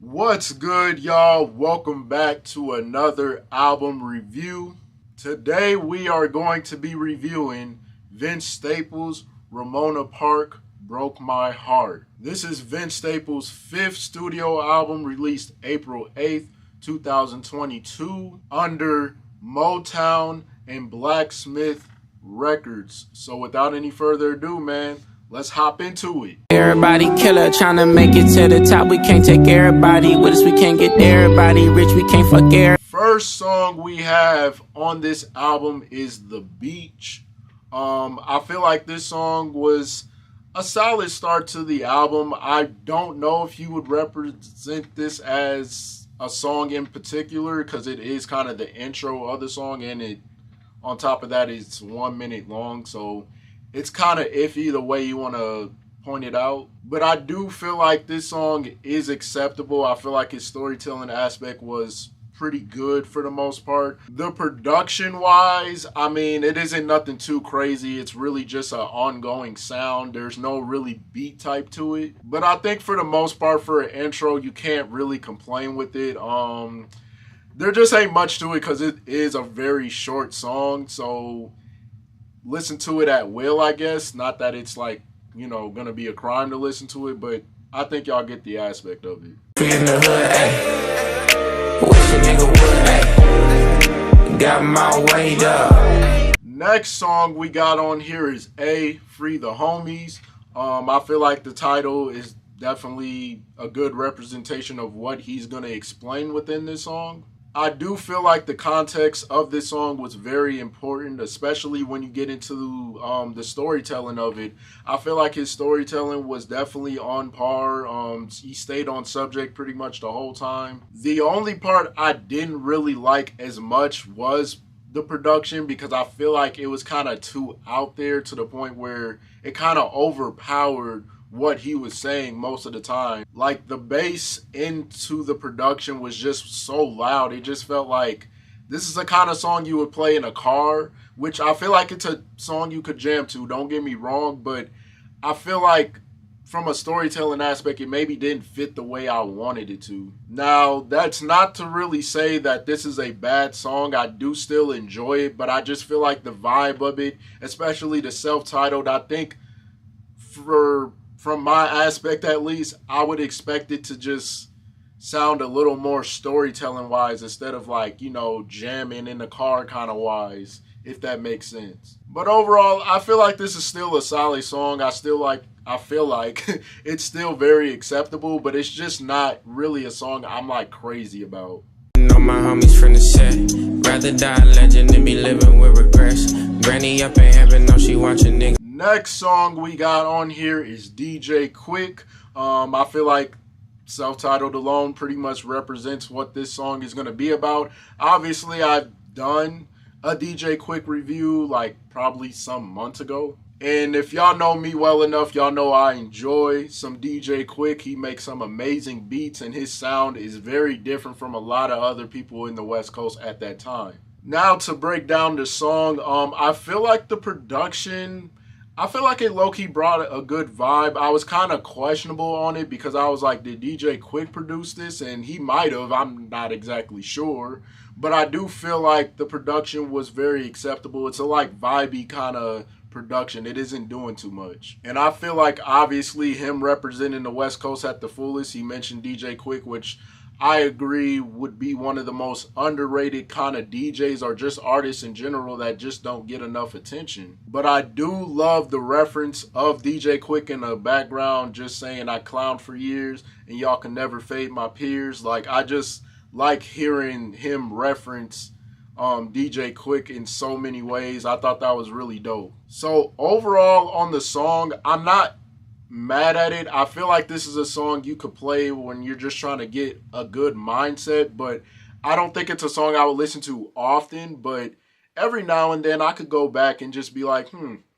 What's good, y'all? Welcome back to another album review. Today we are going to be reviewing Vince Staples' Ramona Park Broke My Heart. This is Vince Staples' fifth studio album released April 8th, 2022 under Motown and Blacksmith Records. So without any further ado, man, let's hop into it. Everybody killer trying to make it to the top. We can't take everybody with us. We can't get everybody rich. We can't fuck everybody. First song we have on this album is The Beach. I feel like this song was a solid start to the album. I don't know if you would represent this as a song in particular because it is kind of the intro of the song, and it on top of that it's 1 minute long, so it's kind of iffy the way you want to point it out. But I do feel like this song is acceptable. I feel like his storytelling aspect was pretty good for the most part. The production wise, I mean, it isn't nothing too crazy. It's really just an ongoing sound. There's no really beat type to it. But I think for the most part, for an intro, you can't really complain with it. There just ain't much to it because it is a very short song. So listen to it at will, I guess. Not that it's like, you know, gonna be a crime to listen to it, but I think y'all get the aspect of it. In the hood, ayy. Wish a nigga would, ayy. Got my weight up. Next song we got on here is Free the Homies. I feel like the title is definitely a good representation of what he's gonna explain within this song. I do feel like the context of this song was very important, especially when you get into the storytelling of it. I feel like his storytelling was definitely on par. He stayed on subject pretty much the whole time. The only part I didn't really like as much was the production, because I feel like it was kind of too out there to the point where it kind of overpowered what he was saying most of the time. Like, the bass into the production was just so loud. It just felt like this is the kind of song you would play in a car, which I feel like it's a song you could jam to, don't get me wrong, but I feel like from a storytelling aspect, it maybe didn't fit the way I wanted it to. Now, that's not to really say that this is a bad song. I do still enjoy it, but I just feel like the vibe of it, especially the self-titled, I think from my aspect at least, I would expect it to just sound a little more storytelling wise instead of like, you know, jamming in the car kind of wise, if that makes sense. But overall, I feel like this is still a solid song. I feel like it's still very acceptable, but it's just not really a song I'm like crazy about. Know my homies from the set. Rather die a legend than be living with regrets. Granny up in heaven, know she watching niggas. Next song we got on here is DJ Quick. I feel like self-titled alone pretty much represents what this song is going to be about. Obviously, I've done a DJ Quick review like probably some months ago. And if y'all know me well enough, y'all know I enjoy some DJ Quick. He makes some amazing beats, and his sound is very different from a lot of other people in the West Coast at that time. Now to break down the song, I feel like the production, I feel like it low-key brought a good vibe. I was kind of questionable on it because I was like, did DJ Quick produce this? And he might have. I'm not exactly sure. But I do feel like the production was very acceptable. It's a like vibey kind of production. It isn't doing too much. And I feel like obviously him representing the West Coast at the fullest. He mentioned DJ Quick, which I agree would be one of the most underrated kind of DJs or just artists in general that just don't get enough attention. But I do love the reference of DJ Quick in the background, just saying I clowned for years and y'all can never fade my peers. Like, I just like hearing him reference DJ Quick in so many ways. I thought that was really dope. So overall on the song, I'm not mad at it. I feel like this is a song you could play when you're just trying to get a good mindset, but I don't think it's a song I would listen to often. But every now and then I could go back and just be like,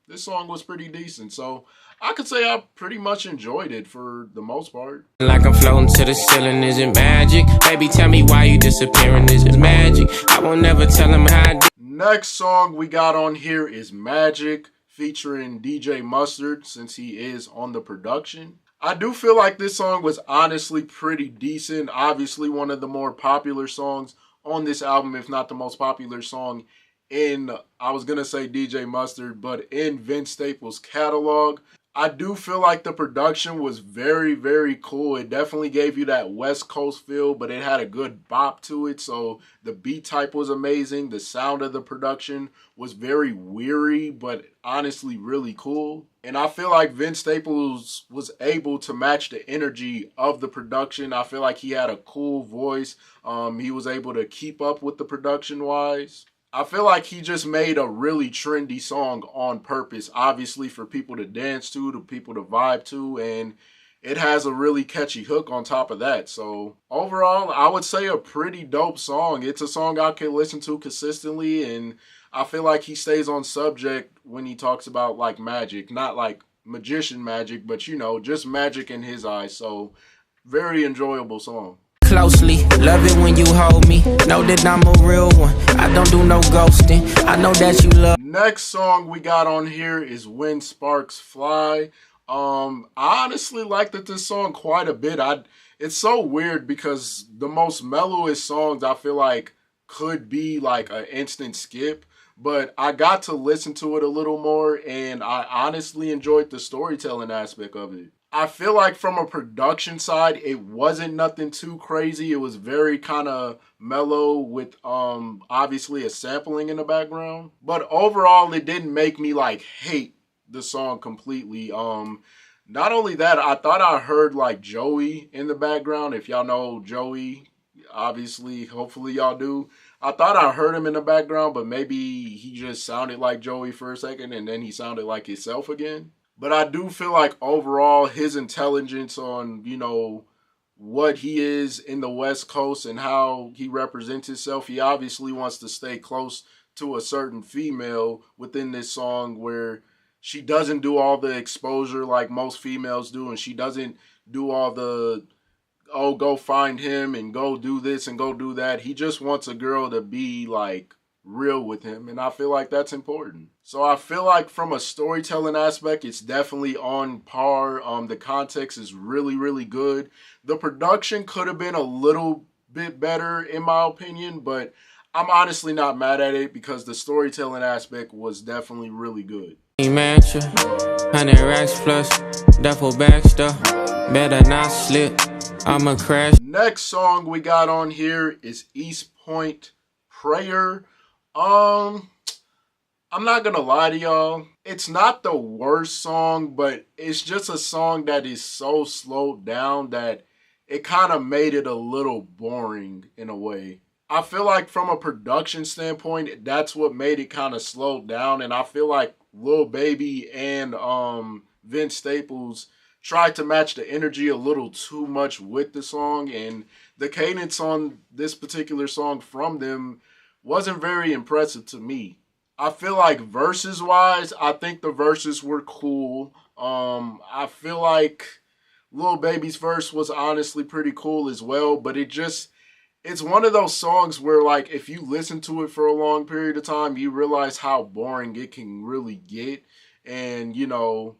this song was pretty decent. So I could say I pretty much enjoyed it for the most part. Like I'm floating to the ceiling, is it magic? Baby, tell me why you disappearing, is it magic? I won't never tell him how I did. Next song we got on here is Magic, featuring DJ Mustard, since he is on the production. I do feel like this song was honestly pretty decent. Obviously, one of the more popular songs on this album, if not the most popular song in, I was going to say DJ Mustard, but in Vince Staples' catalog. I do feel like the production was very, very cool. It definitely gave you that West Coast feel, but it had a good bop to it. So the beat type was amazing. The sound of the production was very weary, but honestly really cool. And I feel like Vince Staples was able to match the energy of the production. I feel like he had a cool voice. He was able to keep up with the production wise. I feel like he just made a really trendy song on purpose, obviously for people to dance to people to vibe to, and it has a really catchy hook on top of that. So overall, I would say a pretty dope song. It's a song I can listen to consistently, and I feel like he stays on subject when he talks about like magic, not like magician magic, but you know, just magic in his eyes. So very enjoyable song. Closely, love it when you hold me. Know that I'm a real one. I don't do no ghosting. I know that you love. Next song we got on here is When Sparks Fly. I honestly liked this song quite a bit. It's so weird because the most mellowest songs I feel like could be like an instant skip, but I got to listen to it a little more and I honestly enjoyed the storytelling aspect of it. I feel like from a production side, it wasn't nothing too crazy. It was very kind of mellow with obviously a sampling in the background. But overall, it didn't make me like hate the song completely. Not only that, I thought I heard like Joey in the background. If y'all know Joey, obviously, hopefully y'all do. I thought I heard him in the background, but maybe he just sounded like Joey for a second and then he sounded like himself again. But I do feel like overall his intelligence on, you know, what he is in the West Coast and how he represents himself, he obviously wants to stay close to a certain female within this song where she doesn't do all the exposure like most females do, and she doesn't do all the, oh, go find him and go do this and go do that. He just wants a girl to be like real with him, and I feel like that's important. So I feel like from a storytelling aspect, it's definitely on par. The context is really, really good. The production could have been a little bit better in my opinion, but I'm honestly not mad at it because the storytelling aspect was definitely really good. Mansion, 100 racks plus, duffel bag stuff, better not slip, I'ma crash. Next song we got on here is East Point Prayer. I'm not gonna lie to y'all, it's not the worst song, but it's just a song that is so slowed down that it kind of made it a little boring in a way. I feel like from a production standpoint, that's what made it kind of slowed down, and I feel like Lil Baby and Vince Staples tried to match the energy a little too much with the song, and the cadence on this particular song from them wasn't very impressive to me. I feel like verses wise, I think the verses were cool. I feel like Lil Baby's verse was honestly pretty cool as well, but it's one of those songs where like if you listen to it for a long period of time, you realize how boring it can really get. And you know,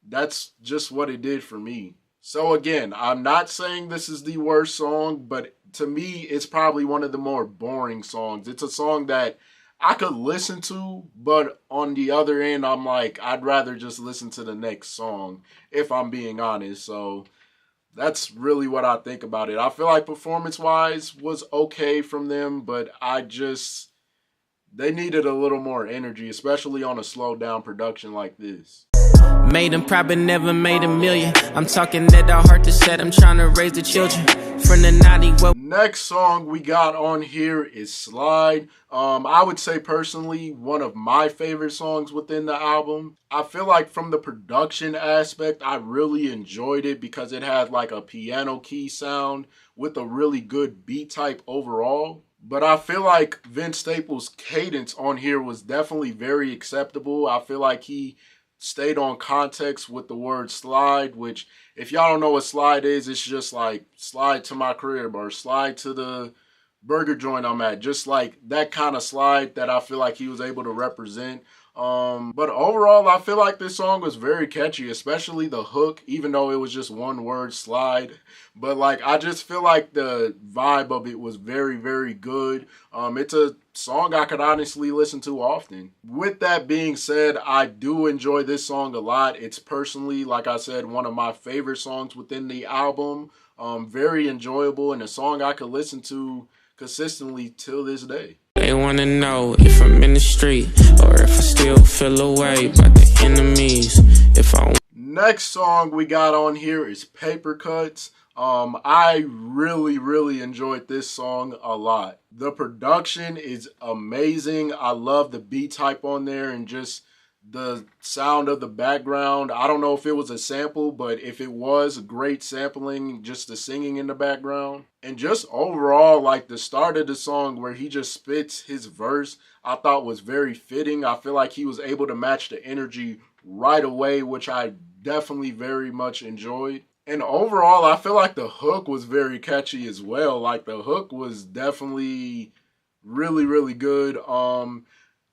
that's just what it did for me. So again, I'm not saying this is the worst song, but to me, it's probably one of the more boring songs. It's a song that I could listen to, but on the other end, I'm like, I'd rather just listen to the next song, if I'm being honest. So that's really what I think about it. I feel like performance-wise was okay from them, but they needed a little more energy, especially on a slowed down production like this. Made them, probably never made a million. I'm talking that our heart is set. I'm trying to raise the children from the naughty. Next song we got on here is Slide. I would say personally one of my favorite songs within the album. I feel like from the production aspect, I really enjoyed it because it had like a piano key sound with a really good beat type overall. But I feel like Vince Staples' cadence on here was definitely very acceptable. I feel like he stayed on context with the word slide, which if y'all don't know what slide is, it's just like slide to my crib or slide to the burger joint I'm at. Just like that kind of slide that I feel like he was able to represent. But overall, I feel like this song was very catchy, especially the hook, even though it was just one word, slide. But like, I just feel like the vibe of it was very, very good. It's a song I could honestly listen to often. With that being said, I do enjoy this song a lot. It's personally, like I said, one of my favorite songs within the album. Very enjoyable and a song I could listen to consistently till this day. They wanna know if I'm in the street or if I still feel away by the enemies. If I Next song we got on here is Paper Cuts. I really, really enjoyed this song a lot. The production is amazing. I love the beat type on there and just the sound of the background. I don't know if it was a sample, but if it was, great sampling, just the singing in the background. And just overall, like the start of the song where he just spits his verse, I thought was very fitting. I feel like he was able to match the energy right away, which I definitely very much enjoyed. And overall, I feel like the hook was very catchy as well. Like the hook was definitely really, really good.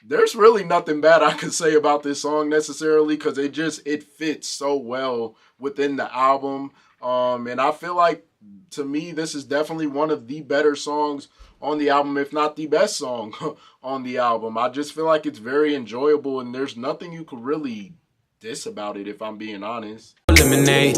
There's really nothing bad I could say about this song necessarily because it fits so well within the album. And I feel like to me this is definitely one of the better songs on the album, if not the best song on the album. I just feel like it's very enjoyable and there's nothing you could really diss about it if I'm being honest. lemonade,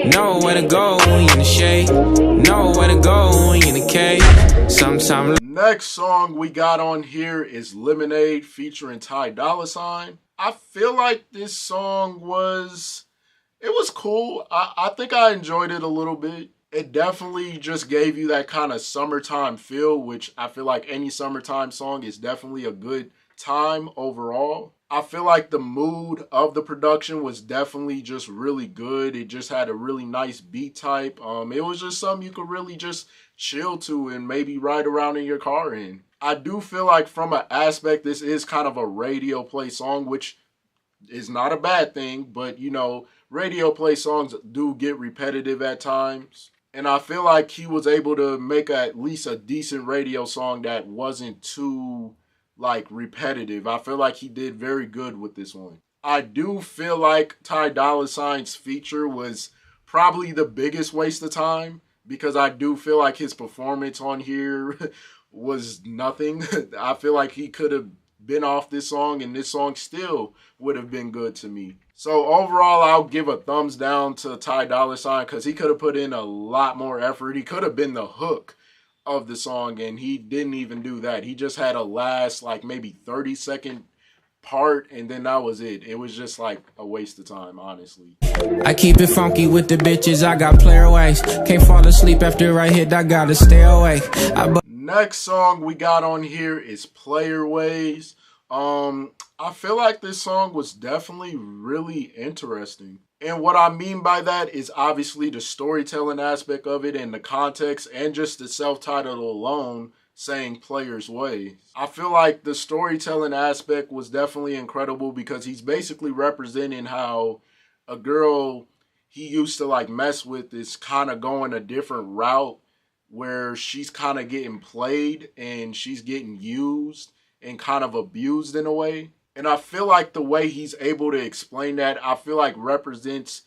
know where to go when you in the shade, know where to go when you in the cave. Sometimes Next song we got on here is Lemonade featuring Ty Dolla $ign. I feel like this song was cool. I think I enjoyed it a little bit. It definitely just gave you that kind of summertime feel, which I feel like any summertime song is definitely a good time overall. I feel like the mood of the production was definitely just really good. It just had a really nice beat type. It was just something you could really just chill to and maybe ride around in your car in. I do feel like from an aspect, this is kind of a radio play song, which is not a bad thing, but you know, radio play songs do get repetitive at times. And I feel like he was able to make at least a decent radio song that wasn't too like repetitive. I feel like he did very good with this one. I do feel like Ty Dolla $ign's feature was probably the biggest waste of time because I do feel like his performance on here was nothing. I feel like he could have been off this song and this song still would have been good to me. So overall, I'll give a thumbs down to Ty Dolla $ign because he could have put in a lot more effort. He could have been the hook of the song and he didn't even do that. He just had a last like maybe 30-second part and then that was it. It was just like a waste of time, honestly. I keep it funky with the bitches, I got player ways. Can't fall asleep after I hit, I gotta stay awake. Next song we got on here is Player Ways. I feel like this song was definitely really interesting. And what I mean by that is obviously the storytelling aspect of it and the context and just the self-title alone saying Player's Ways. I feel like the storytelling aspect was definitely incredible because he's basically representing how a girl he used to like mess with is kind of going a different route where she's kind of getting played and she's getting used and kind of abused in a way. And I feel like the way he's able to explain that, I feel like represents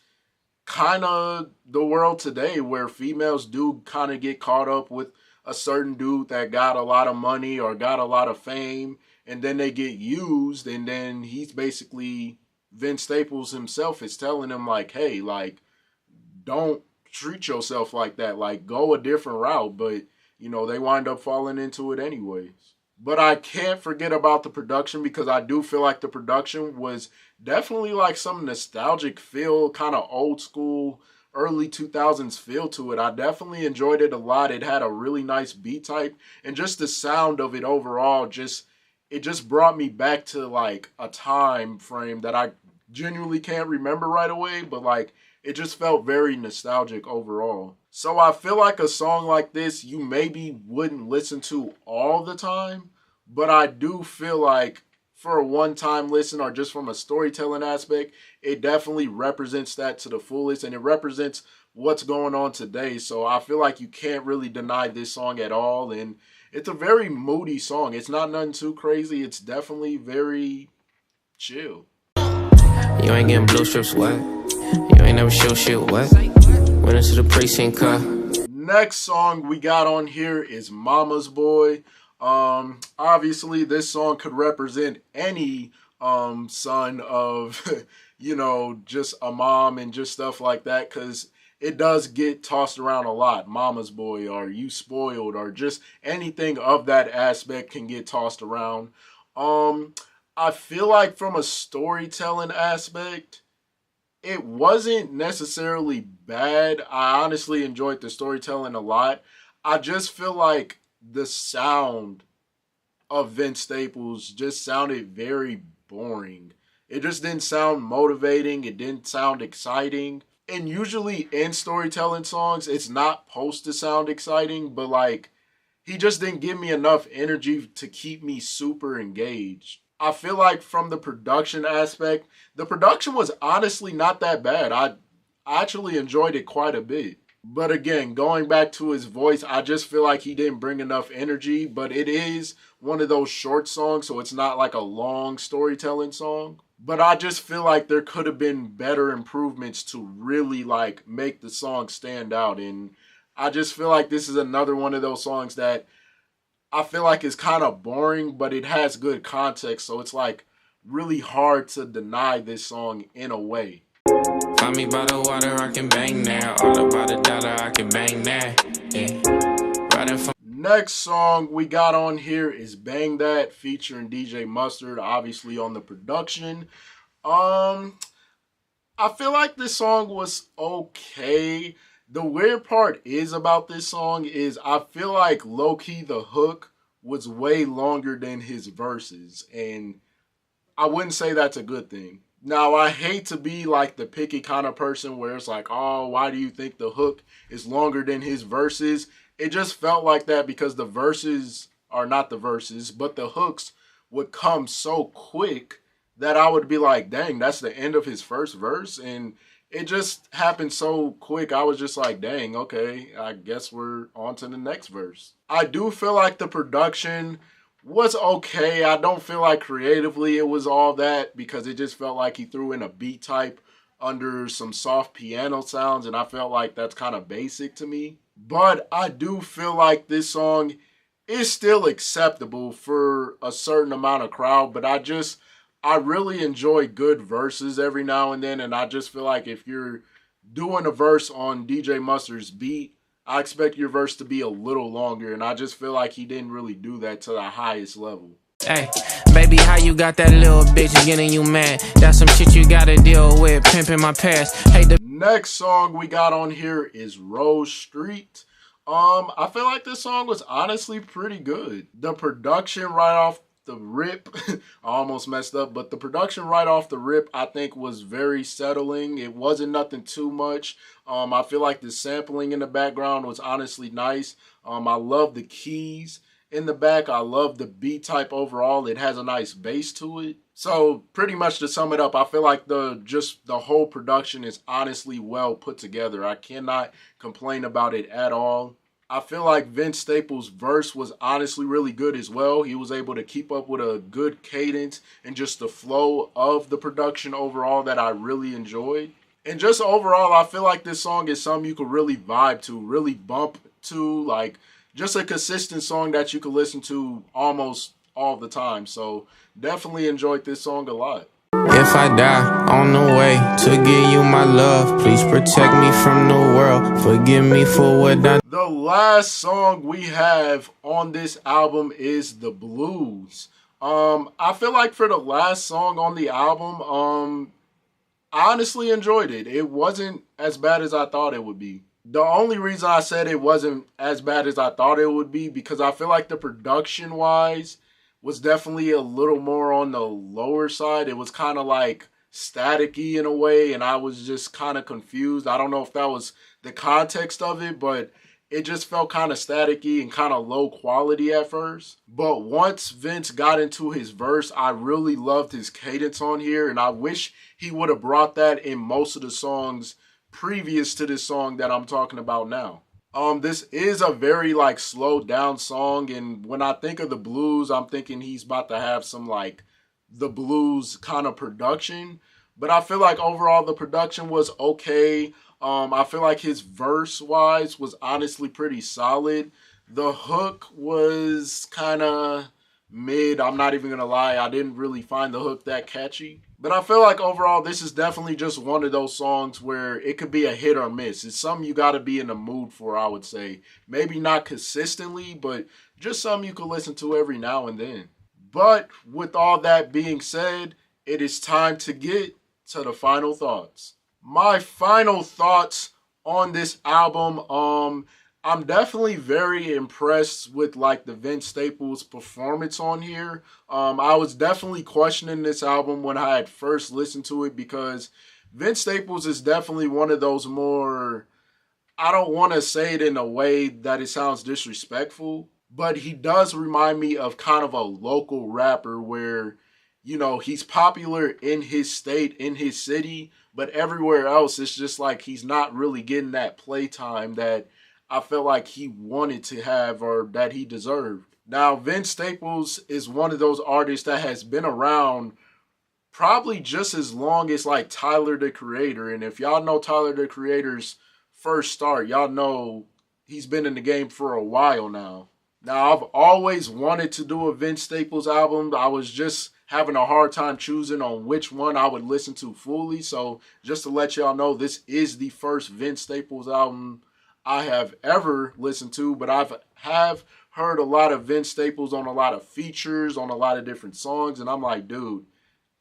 kind of the world today where females do kind of get caught up with a certain dude that got a lot of money or got a lot of fame and then they get used and then he's basically, Vince Staples himself is telling him like, hey, like, don't treat yourself like that, like go a different route. But you know, they wind up falling into it anyways. But I can't forget about the production because I do feel like the production was definitely like some nostalgic feel, kind of old school, early 2000s feel to it. I definitely enjoyed it a lot. It had a really nice beat type and just the sound of it overall, it just brought me back to like a time frame that I genuinely can't remember right away, but like it just felt very nostalgic overall. So I feel like a song like this you maybe wouldn't listen to all the time, but I do feel like for a one-time listen or just from a storytelling aspect, it definitely represents that to the fullest and it represents what's going on today. So I feel like you can't really deny this song at all. And it's a very moody song. It's not nothing too crazy. It's definitely very chill. You ain't getting blue strips, what? You ain't never show shit, what? Went into the precinct car. Next song we got on here is Mama's Boy. Obviously this song could represent any son of just a mom and just stuff like that, because it does get tossed around a lot. Mama's boy, or you spoiled, or just anything of that aspect can get tossed around. I feel like from a storytelling aspect, it wasn't necessarily bad. I honestly enjoyed the storytelling a lot. I just feel like the sound of Vince Staples just sounded very boring. It just didn't sound motivating. It didn't sound exciting. And usually in storytelling songs, it's not supposed to sound exciting, but like, he just didn't give me enough energy to keep me super engaged. I feel like from the production aspect, the production was honestly not that bad. I actually enjoyed it quite a bit. But again, going back to his voice, I just feel like he didn't bring enough energy. But it is one of those short songs, so it's not like a long storytelling song. But I just feel like there could have been better improvements to really like make the song stand out. And I just feel like this is another one of those songs that I feel like is kind of boring, but it has good context. So it's like really hard to deny this song in a way. Find me by the water, I can bang there. All about a dollar, I can bang there. Yeah. Riding from Next song we got on here is Bang That featuring DJ Mustard, obviously on the production. I feel like this song was okay. The weird part is about this song is I feel like low-key the hook was way longer than his verses, and I wouldn't say that's a good thing. Now, I hate to be like the picky kind of person where it's like, oh, why do you think the hook is longer than his verses? It just felt like that because the verses are not the verses, but the hooks would come so quick that I would be like, dang, that's the end of his first verse. And it just happened so quick. I was just like, dang, okay, I guess we're on to the next verse. I do feel like the production was okay. I don't feel like creatively it was all that, because it just felt like he threw in a beat type under some soft piano sounds, and I felt like that's kind of basic to me. But I do feel like this song is still acceptable for a certain amount of crowd, but I really enjoy good verses every now and then, and I just feel like if you're doing a verse on DJ Mustard's beat, I expect your verse to be a little longer, and I just feel like he didn't really do that to the highest level. hey, baby, how you got that little bitch getting you mad? That's some shit you gotta deal with, pimping my past. Hey, the next song we got on here is Rose Street. I feel like this song was honestly pretty good. The production right off the rip, I almost messed up, but the production right off the rip, I think was very settling. It wasn't nothing too much. I feel like the sampling in the background was honestly nice. I love the keys in the back. I love the beat type overall. It has a nice bass to it. So pretty much to sum it up, I feel like the whole production is honestly well put together. I cannot complain about it at all. I feel like Vince Staples' verse was honestly really good as well. He was able to keep up with a good cadence and just the flow of the production overall that I really enjoyed. And just overall, I feel like this song is something you could really vibe to, really bump to, like just a consistent song that you could listen to almost all the time. So definitely enjoyed this song a lot. if I die on the way to give you my love, please protect me from the world. Forgive me for what I. The last song we have on this album is The Blues. I feel like for the last song on the album, I honestly enjoyed it. It wasn't as bad as I thought it would be. The only reason I said it wasn't as bad as I thought it would be because I feel like the production wise was definitely a little more on the lower side. It was kind of like staticky in a way, and I was just kind of confused. I don't know if that was the context of it, but it just felt kind of staticky and kind of low quality at first. But once Vince got into his verse, I really loved his cadence on here, and I wish he would have brought that in most of the songs previous to this song that I'm talking about now. This is a very like slowed down song, and when I think of the blues, I'm thinking he's about to have some like the blues kind of production. But I feel like overall the production was okay. I feel like his verse wise was honestly pretty solid. The hook was kind of mid. I'm not even gonna lie. I didn't really find the hook that catchy. But I feel like overall this is definitely just one of those songs where it could be a hit or miss. It's something you got to be in the mood for, I would say. Maybe not consistently, but just something you can listen to every now and then. But with all that being said, it is time to get to the final thoughts. My final thoughts on this album, I'm definitely very impressed with like the Vince Staples performance on here. I was definitely questioning this album when I had first listened to it because Vince Staples is definitely one of those more, I don't want to say it in a way that it sounds disrespectful, but he does remind me of kind of a local rapper where, you know, he's popular in his state, in his city, but everywhere else it's just like he's not really getting that playtime that I felt like he wanted to have or that he deserved. Now, Vince Staples is one of those artists that has been around probably just as long as like Tyler the Creator. And if y'all know Tyler the Creator's first start, y'all know he's been in the game for a while now. Now, I've always wanted to do a Vince Staples album. I was just having a hard time choosing on which one I would listen to fully. So, just to let y'all know, this is the first Vince Staples album I have ever listened to, but have heard a lot of Vince Staples on a lot of features, on a lot of different songs, and I'm like, dude,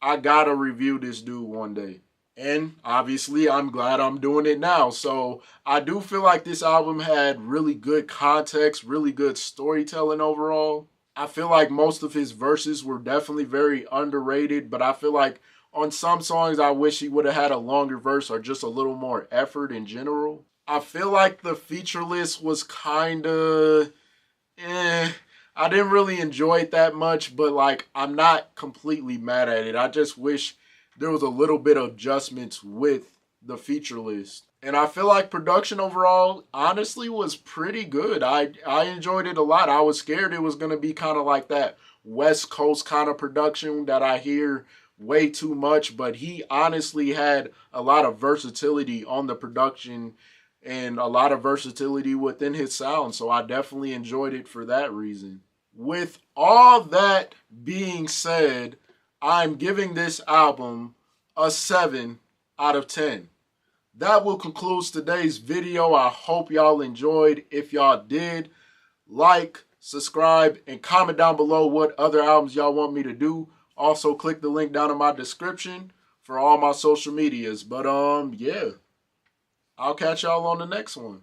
I gotta review this dude one day. And obviously, I'm glad I'm doing it now. So I do feel like this album had really good context, really good storytelling overall. I feel like most of his verses were definitely very underrated, but I feel like on some songs, I wish he would have had a longer verse or just a little more effort in general. I feel like the feature list was kind of eh. I didn't really enjoy it that much, but like I'm not completely mad at it. I just wish there was a little bit of adjustments with the feature list. And I feel like production overall honestly was pretty good. I enjoyed it a lot. I was scared it was going to be kind of like that West Coast kind of production that I hear way too much, but he honestly had a lot of versatility on the production and a lot of versatility within his sound. So I definitely enjoyed it for that reason. With all that being said, I'm giving this album a 7 out of 10. That will conclude today's video. I hope y'all enjoyed. If y'all did, like, subscribe, and comment down below what other albums y'all want me to do. Also, click the link down in my description for all my social medias. But yeah. I'll catch y'all on the next one.